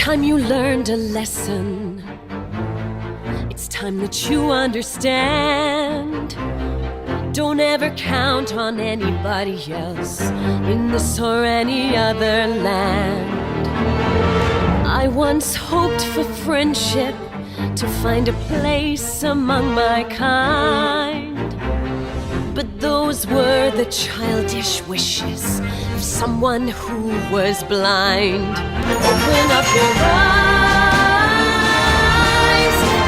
time you learned a lesson. It's time that you understand. Don't ever count on anybody else in this or any other land. I once hoped for friendship, to find a place among my kind. But those were the childish wishes of someone who was blind. Open up your eyes,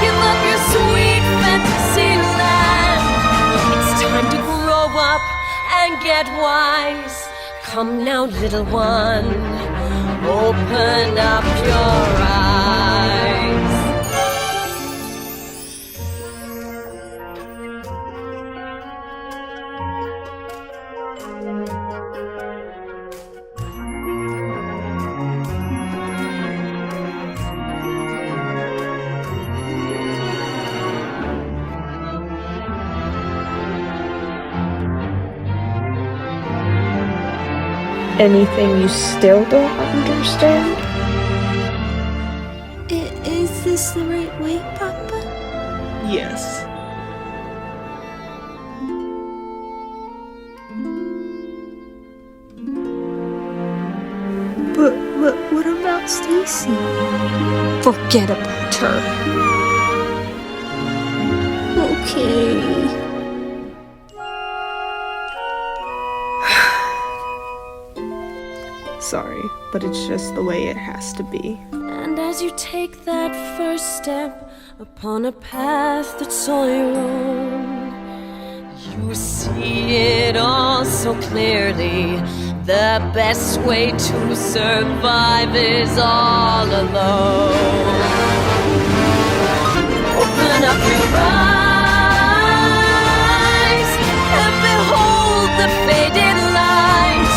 give up your sweet fantasy land. It's time to grow up and get wise. Come now, little one, open up your eyes. Anything you still don't understand? Is this the right way, Papa? Yes. But what about Stacy? Forget about her. Okay. Sorry, but it's just the way it has to be. And as you take that first step upon a path that's all your own, you see it all so clearly. The best way to survive is all alone. Open up your eyes and behold the faded light.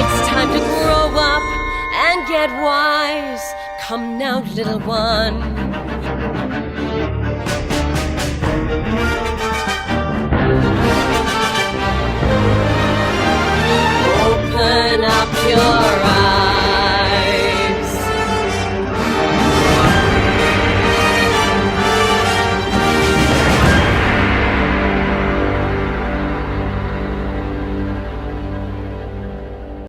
It's time to grow up and get wise. Come now, little one. Open up your